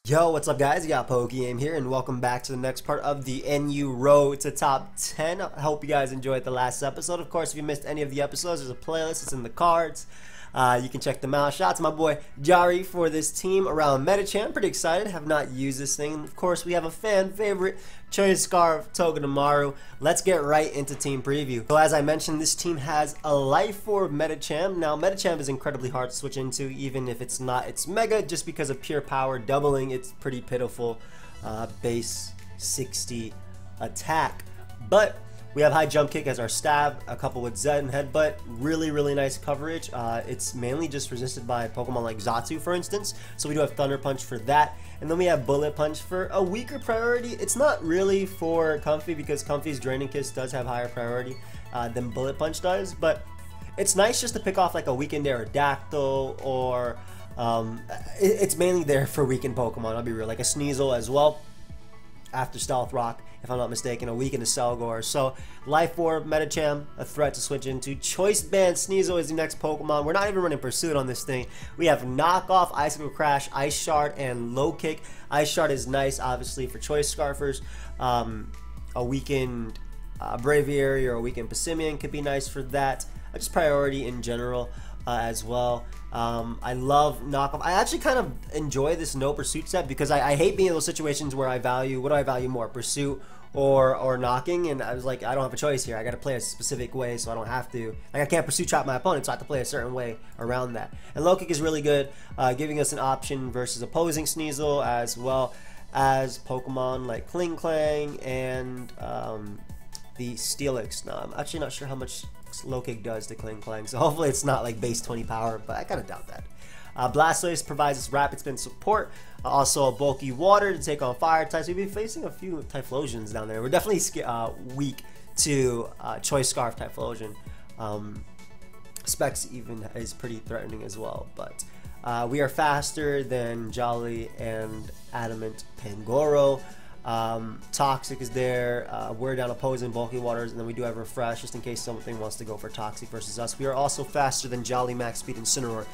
Yo, what's up guys? You got PokeAim here and welcome back to the next part of the NU Road to Top 10. I hope you guys enjoyed the last episode. Of course, if you missed any of the episodes, there's a playlist. It's in the cards. You can check them out. Shout out to my boy Jari for this team around Medicham. Pretty excited. Have not used this thing. Of course, we have a fan favorite, Choice Scarf, Togedemaru. Let's get right into team preview. So as I mentioned, this team has a Life Orb Medicham. Now, Medicham is incredibly hard to switch into, even if it's not its Mega, just because of pure power doubling. It's pretty pitiful base 60 attack. But we have high jump kick as our stab, a couple with Zen headbutt, really nice coverage. It's mainly just resisted by Pokemon like Xatu, for instance, so we do have Thunder Punch for that. And then we have Bullet Punch for a weaker priority. It's not really for Comfey because Comfey's Draining Kiss does have higher priority than Bullet Punch does, but it's nice just to pick off like a weakened Aerodactyl or it's mainly there for weakened Pokemon, I'll be real, like a Sneasel as well after Stealth Rock, if I'm not mistaken, a weakened Selgor. So Life Orb, Medicham, a threat to switch into. Choice Band Sneasel is the next Pokemon. We're not even running Pursuit on this thing. We have Knockoff, Icicle Crash, Ice Shard, and Low Kick. Ice Shard is nice, obviously, for Choice Scarfers. A weakened Braviary or a weakened Passimian could be nice for that. Just priority in general as well. I love Knockoff. I actually kind of enjoy this no Pursuit set because I hate being in those situations where I value, what do I value more, Pursuit or knocking, and I was like, I don't have a choice here. I got to play a specific way so I don't have to, like I can't Pursuit trap my opponent, so I have to play a certain way around that. And Low Kick is really good, giving us an option versus opposing Sneasel as well as Pokemon like Klinklang and the Steelix. Now, I'm actually not sure how much Low Kick does to Klinklang, so hopefully it's not like base 20 power, but I kind of doubt that. Blastoise provides us rapid spin support, also a bulky water to take on fire types. We'll be facing a few Typhlosions down there. We're definitely weak to Choice Scarf Typhlosion. Specs even is pretty threatening as well, but we are faster than Jolly and Adamant Pangoro. Toxic is there, we're down opposing bulky waters, and then we do have Refresh just in case something wants to go for Toxic versus us. We are also faster than Jolly, Max Speed, and Incineroar,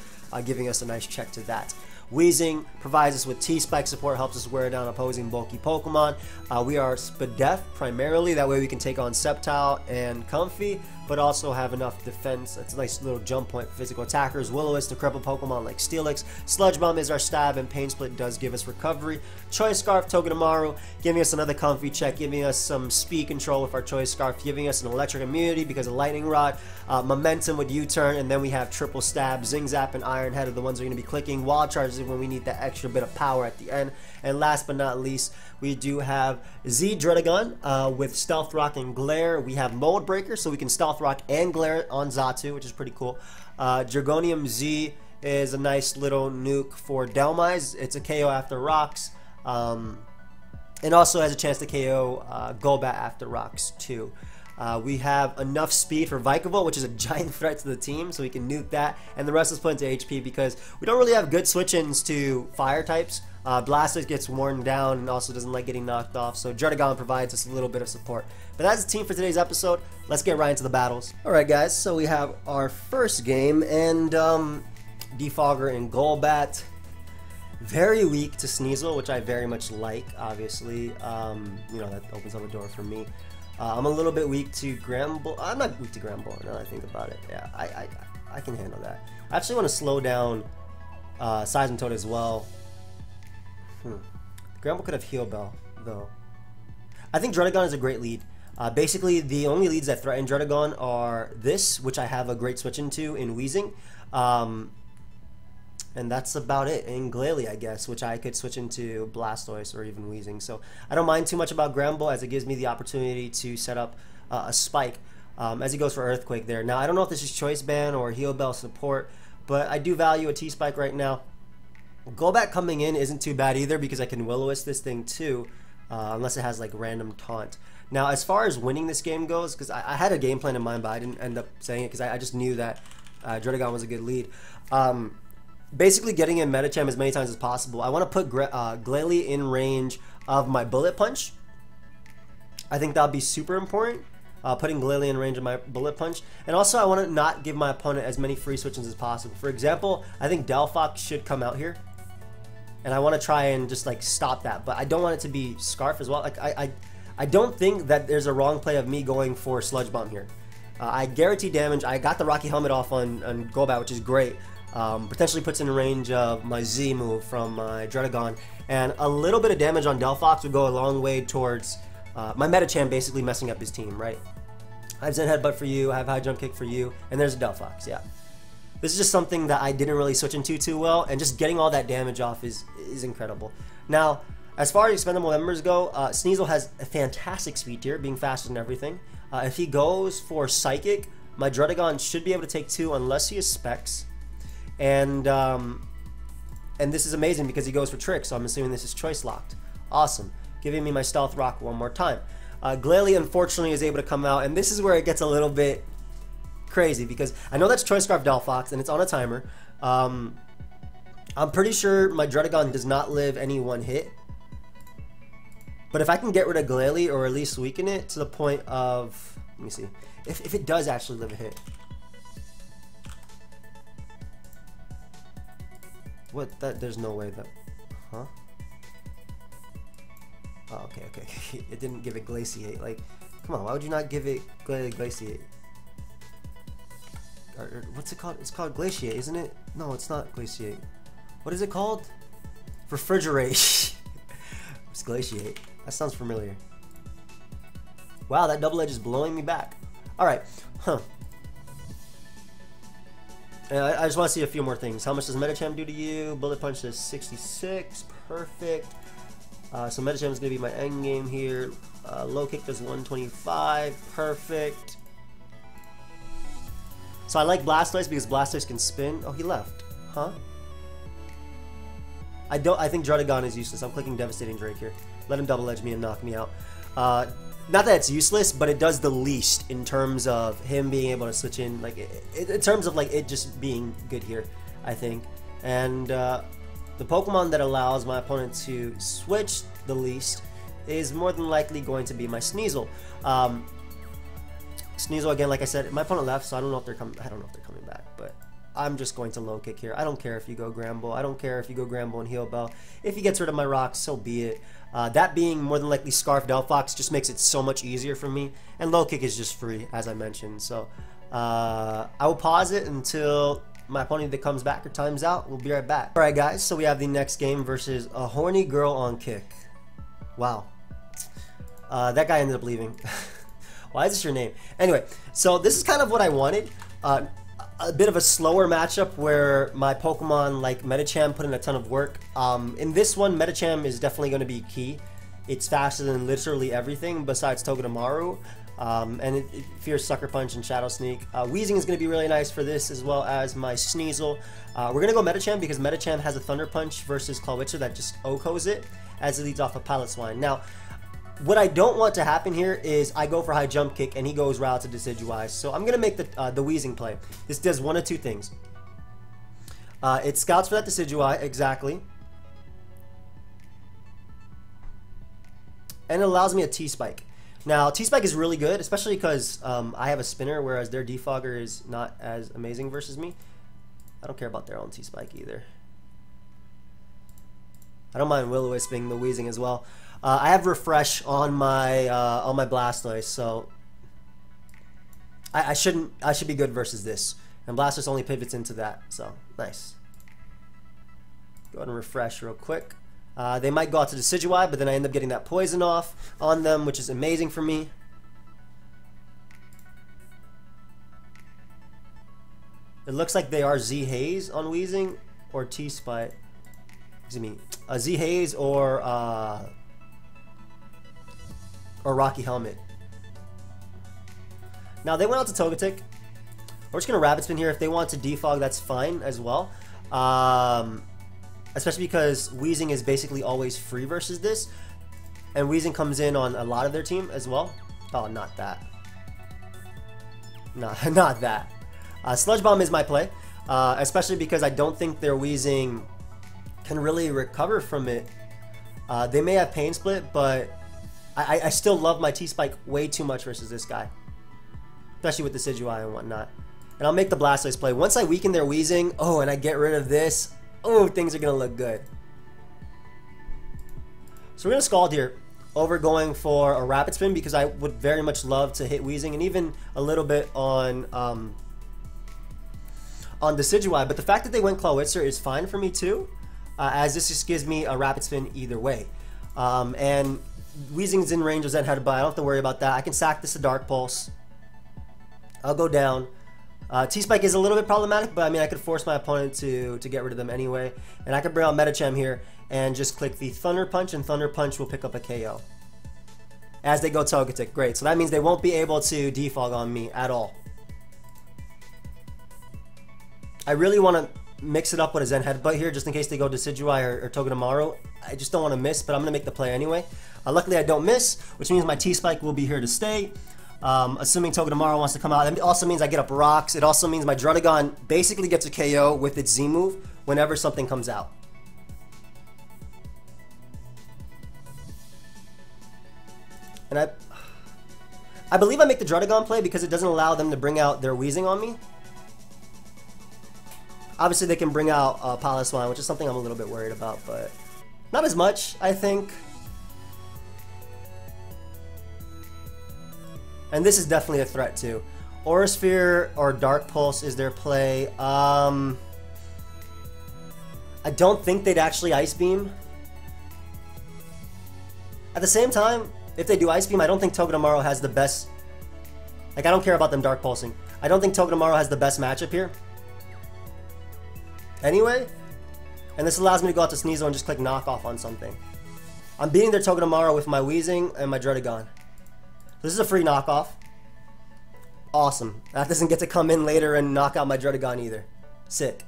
giving us a nice check to that. Weezing provides us with T-Spike support, helps us wear down opposing bulky Pokemon. We are Spadef primarily, that way we can take on Sceptile and Comfey, but also have enough defense. It's a nice little jump point for physical attackers. Will-O-Wisp to cripple Pokemon like Steelix. Sludge Bomb is our stab, and Pain Split does give us recovery. Choice Scarf, Togedemaru, giving us another Comfey check, giving us some speed control with our Choice Scarf, giving us an electric immunity because of Lightning Rod, momentum with U-turn, and then we have triple stab. Zing Zap and Iron Head are the ones that are going to be clicking. Wild Charges when we need that extra bit of power at the end. And last but not least, we do have Z Dredagon with Stealth Rock and Glare. We have Mold Breaker, so we can Stealth Rock and Glare on Xatu, which is pretty cool. Dragonium Z is a nice little nuke for Dhelmise. It's a KO after rocks, and also has a chance to KO Golbat after rocks too. We have enough speed for Vikavolt, which is a giant threat to the team, so we can nuke that, and the rest is put into HP because we don't really have good switch-ins to fire types. Blastoise gets worn down and also doesn't like getting knocked off, so Dredagon provides us a little bit of support. But that's the team for today's episode. Let's get right into the battles. Alright guys, so we have our first game, and Defogger and Golbat. Very weak to Sneasel, which I very much like, obviously. You know, that opens up a door for me. I'm a little bit weak to Gramble. I'm not weak to Gramble now that I think about it. Yeah, I can handle that. I actually want to slow down Seismitoad as well. Gramble could have Heal Bell, though. I think Dredagon is a great lead. Basically, the only leads that threaten Dredagon are this, which I have a great switch into in Weezing. And that's about it. And Glalie, I guess, which I could switch into Blastoise or even Weezing. So I don't mind too much about Gramble as it gives me the opportunity to set up a Spike as he goes for Earthquake there. Now, I don't know if this is Choice Band or Heal Bell support, but I do value a T-Spike right now. Golbat coming in isn't too bad either because I can Will-O-Wisp this thing too, unless it has like random taunt. Now, as far as winning this game goes, because I had a game plan in mind, but I didn't end up saying it because I just knew that Dredagon was a good lead. Basically getting in Medicham as many times as possible. I want to put Glalie in range of my Bullet Punch. I think that would be super important. Putting Glalie in range of my Bullet Punch. And also I want to not give my opponent as many free switches as possible. For example, I think Delphox should come out here and I want to try and just like stop that, but I don't want it to be Scarf as well. Like I don't think that there's a wrong play of me going for Sludge Bomb here. I guarantee damage. I got the Rocky Helmet off on Golbat, which is great. Potentially puts in range of my Z move from my Druddigon, and a little bit of damage on Delphox would go a long way towards my Medicham basically messing up his team, right? I have Zen Headbutt for you, I have High Jump Kick for you, and there's a Delphox, yeah. This is just something that I didn't really switch into too well, and just getting all that damage off is incredible. Now, as far as expendable members go, Sneasel has a fantastic speed tier, being faster than everything. If he goes for Psychic, my Druddigon should be able to take 2 unless he has Specs. And this is amazing because he goes for Trick, so I'm assuming this is choice locked. Awesome. Giving me my Stealth Rock one more time. Glalie, unfortunately, is able to come out, and this is where it gets a little bit crazy because I know that's Choice Scarf Delphox, and it's on a timer. I'm pretty sure my Druddigon does not live any one hit. But if I can get rid of Glalie, or at least weaken it to the point of... Let me see. If it does actually live a hit. What? There's no way that... Huh? Oh, okay. It didn't give it Glaciate. Like, come on, why would you not give it Glaciate? Or what's it called? It's called Glaciate, isn't it? No, it's not Glaciate. What is it called? Refrigerate. It's Glaciate. That sounds familiar. Wow, that double edge is blowing me back. Alright, huh. I just want to see a few more things. How much does Medicham do to you? Bullet Punch does 66. Perfect. So Medicham is going to be my end game here. Low Kick does 125. Perfect. So I like Blastoise because Blastoise can spin. Oh, he left. Huh? I think Druddigon is useless. I'm clicking Devastating Drake here. Let him double edge me and knock me out. Not that it's useless, but it does the least in terms of him being able to switch in, like in terms of like it just being good here, I think. And the Pokemon that allows my opponent to switch the least is more than likely going to be my Sneasel. Sneasel, again, like I said, my opponent left, so I don't know if they're coming. I don't know if they're coming back, but I'm just going to low kick here. I don't care if you go Gramble. I don't care if you go Gramble and Heal Bell. If he gets rid of my rocks, so be it. That being more than likely Scarf Delphox just makes it so much easier for me. And low kick is just free, as I mentioned. So I will pause it until my opponent that comes back or times out. We'll be right back. Alright guys, so we have the next game versus a horny girl on kick. Wow. That guy ended up leaving. Why is this your name? Anyway, so this is kind of what I wanted. A bit of a slower matchup where my Pokemon like Medicham put in a ton of work. In this one, Medicham is definitely going to be key. It's faster than literally everything besides Togedemaru. And it fears Sucker Punch and Shadow Sneak. Weezing is going to be really nice for this, as well as my Sneasel. We're going to go Medicham because Medicham has a Thunder Punch versus Clawitzer that just OHKOs it as it leads off a Pilot Swine. Now, what I don't want to happen here is I go for High Jump Kick and he goes Route to Decidueye. So I'm going to make the Weezing play. This does one of two things. It scouts for that Decidueye, exactly. And it allows me a T-Spike. Now, T-Spike is really good, especially because I have a spinner, whereas their Defogger is not as amazing versus me. I don't care about their own T-Spike either. I don't mind Will-O-Wisp being the Weezing as well. I have Refresh on my Blastoise, so I should be good versus this. And Blastoise only pivots into that, so nice. Go ahead and refresh real quick. They might go out to Decidueye, but then I end up getting that poison off on them, which is amazing for me. It looks like they are Z Haze on Weezing or T-Spike. Excuse me, Z Haze or Rocky Helmet. Now they went out to Togetic. We're just gonna Rabbit Spin here. If they want to defog, that's fine as well. Especially because Weezing is basically always free versus this, and Weezing comes in on a lot of their team as well. Oh, not that. No, not that. Sludge Bomb is my play, especially because I don't think their Weezing can really recover from it. They may have Pain Split, but I still love my T-Spike way too much versus this guy, especially with the Decidueye and whatnot. And I'll make the Blastoise play. Once I weaken their Weezing, oh, and I get rid of this, oh, things are going to look good. So we're going to Scald here over going for a Rapid Spin because I would very much love to hit Weezing and even a little bit on Decidueye. But the fact that they went Clawitzer is fine for me too, as this just gives me a Rapid Spin either way. And Weezing's in range of Zen Headbutt. I don't have to worry about that. I can sack this to Dark Pulse. I'll go down. T-Spike is a little bit problematic, but I mean I could force my opponent to get rid of them anyway. And I could bring out Medicham here and just click the Thunder Punch, and Thunder Punch will pick up a KO. As they go Togetic. Great. So that means they won't be able to defog on me at all. I really want to mix it up with a Zen Headbutt here just in case they go Decidueye or Togedemaru. I just don't want to miss, but I'm going to make the play anyway. Luckily I don't miss, which means my T-Spike will be here to stay. Assuming Togedemaru wants to come out. It also means I get up rocks. It also means my Druddigon basically gets a KO with its Z move whenever something comes out. And I believe I make the Druddigon play because it doesn't allow them to bring out their Weezing on me. Obviously they can bring out Piloswine, which is something I'm a little bit worried about, but not as much, I think. And this is definitely a threat too. Aura Sphere or Dark Pulse is their play. I don't think they'd actually Ice Beam. At the same time, if they do Ice Beam, I don't think Togedemaru has the best... Like, I don't care about them Dark Pulsing. I don't think Togedemaru has the best matchup here. Anyway, and this allows me to go out to Sneasel and just click Knock Off on something. I'm beating their Togedemaru with my Weezing and my Druddigon. This is a free knockoff. Awesome. That doesn't get to come in later and knock out my Druddigon either. Sick.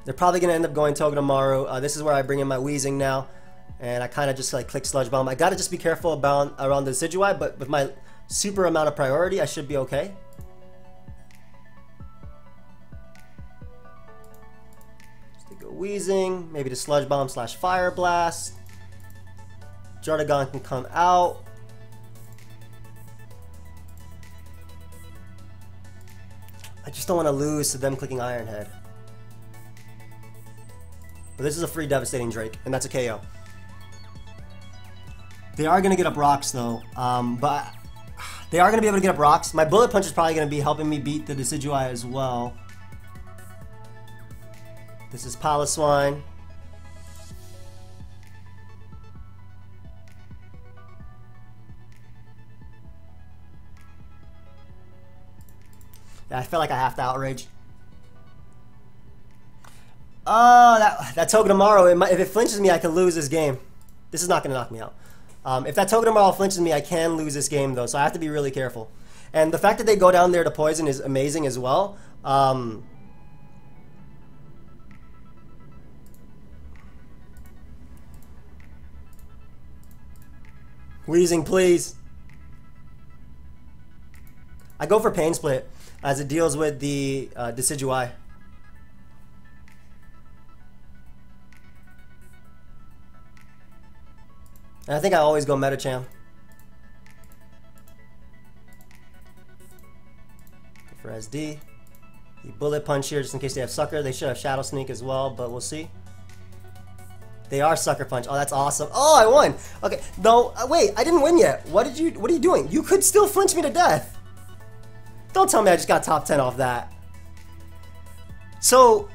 They're probably going to end up going Togedemaru. This is where I bring in my Weezing now. And I kind of just like click Sludge Bomb. I got to just be careful about around the Decidueye, but with my super amount of priority, I should be okay. Just go Weezing. Maybe the Sludge Bomb / Fire Blast. Druddigon can come out. I just don't want to lose to them clicking Iron Head. But this is a free Devastating Drake, and that's a KO. They are going to get up rocks though, but they are going to be able to get up rocks. My Bullet Punch is probably going to be helping me beat the Decidueye as well. This is Piloswine. Yeah, I feel like I have to Outrage. That Togedemaru, if it flinches me, I can lose this game. This is not going to knock me out. If that Togedemaru flinches me, I can lose this game, though, so I have to be really careful. And the fact that they go down there to Poison is amazing as well. Weezing, please. I go for Pain Split, as it deals with the Decidueye. And I think I always go Medicham. Go for SD. The Bullet Punch here just in case they have Sucker. They should have Shadow Sneak as well, but we'll see. They are Sucker Punch. Oh, that's awesome. Oh, I won. Okay. No, wait, I didn't win yet. What are you doing? You could still flinch me to death. Don't tell me I just got top 10 off that. So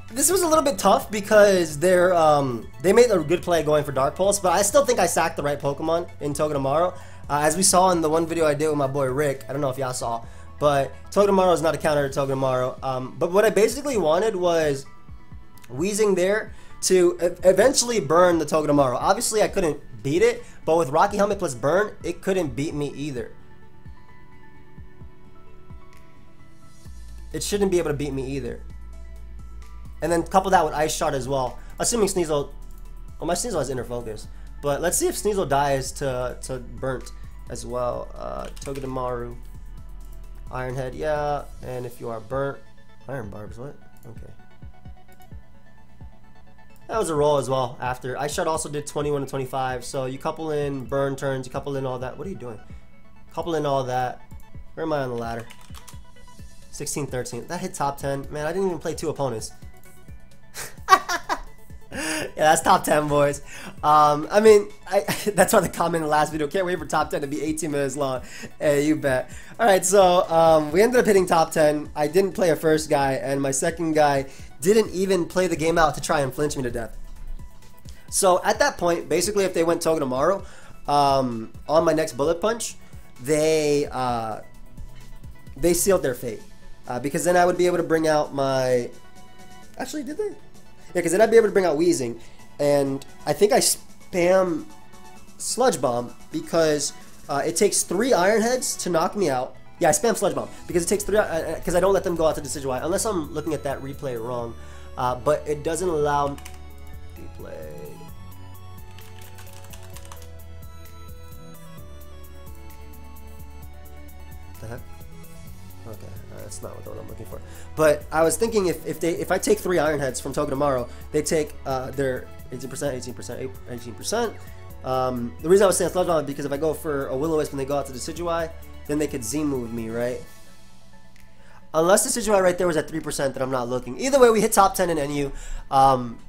this was a little bit tough because they made a good play going for Dark Pulse, but I still think I sacked the right Pokemon in Togedemaru. As we saw in the one video I did with my boy Rick, I don't know if y'all saw, but Togedemaru is not a counter to Togedemaru. But what I basically wanted was Weezing there to eventually burn the Togedemaru. Obviously I couldn't beat it, but with Rocky Helmet plus Burn, it couldn't beat me either. It shouldn't be able to beat me either. And then couple that with Ice Shot as well. Assuming Sneasel... Well, my Sneasel has Inner Focus. But let's see if Sneasel dies to Burnt as well. Togedemaru. Iron Head, yeah. And if you are Burnt... Iron Barbs, what? Okay. That was a roll as well after. Ice Shot also did 21 to 25. So you couple in Burn turns, you couple in all that. What are you doing? Couple in all that. Where am I on the ladder? 16, 13. That hit top 10. Man, I didn't even play 2 opponents. Yeah, that's top 10, boys. I mean, that's why the comment in the last video. Can't wait for top 10 to be 18 minutes long. Hey, you bet. All right, so we ended up hitting top 10. I didn't play a first guy, and my second guy didn't even play the game out to try and flinch me to death. So at that point, basically, if they went Togedemaru on my next bullet punch, they sealed their fate. Because then I would be able to bring out my... Actually, did they? Yeah, because then I'd be able to bring out Wheezing. And I think I spam Sludge Bomb because it takes 3 Iron Heads to knock me out. Yeah, I spam Sludge Bomb because it takes 3... Because I don't let them go out to Decidueye. Unless I'm looking at that replay wrong. But it doesn't allow... Replay... The heck? Okay, that's not what I'm looking for. But I was thinking if I take 3 Iron Heads from Togedemaru, they take their 18%. The reason I was saying Sludge Bomb is because if I go for a Will-O-Wisp and they go out to the Decidueye, then they could Z-move me, right? Unless the Decidueye right there was at 3% that I'm not looking. Either way, we hit top 10 in NU.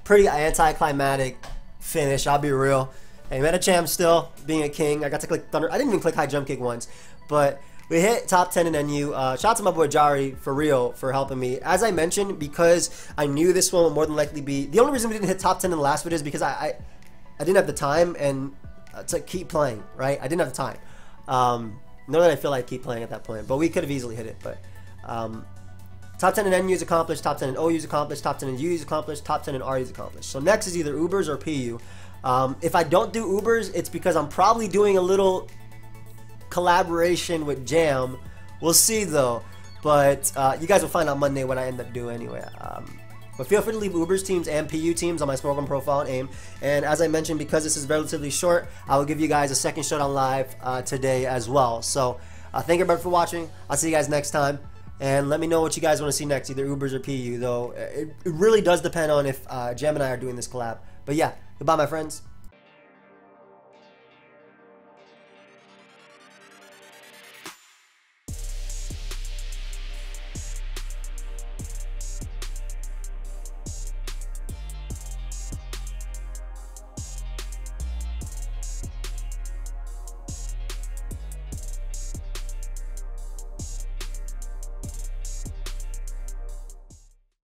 Pretty anticlimactic finish, I'll be real. Hey, Metacham still being a king. I got to click Thunder. I didn't even click High Jump Kick once, but we hit top 10 in NU. Shout out to my boy Jari for real for helping me. As I mentioned, because I knew this one would more than likely be... The only reason we didn't hit top 10 in the last video is because I didn't have the time and to keep playing, right? I didn't have the time. Nor that I feel like keep playing at that point, but we could have easily hit it. But top 10 in NU is accomplished, top 10 in OU is accomplished, top 10 in U is accomplished, top 10 in RU is accomplished. So next is either Ubers or PU. If I don't do Ubers, it's because I'm probably doing a little collaboration with Jam. We'll see though, but you guys will find out Monday what I end up doing anyway. But feel free to leave Ubers teams and PU teams on my Smoke On profile and AIM. And as I mentioned, because this is relatively short, I will give you guys a second showdown live today as well. So thank everybody for watching. I'll see you guys next time. And let me know what you guys want to see next, either Ubers or PU, though it really does depend on if Jam and I are doing this collab. But yeah, goodbye my friends.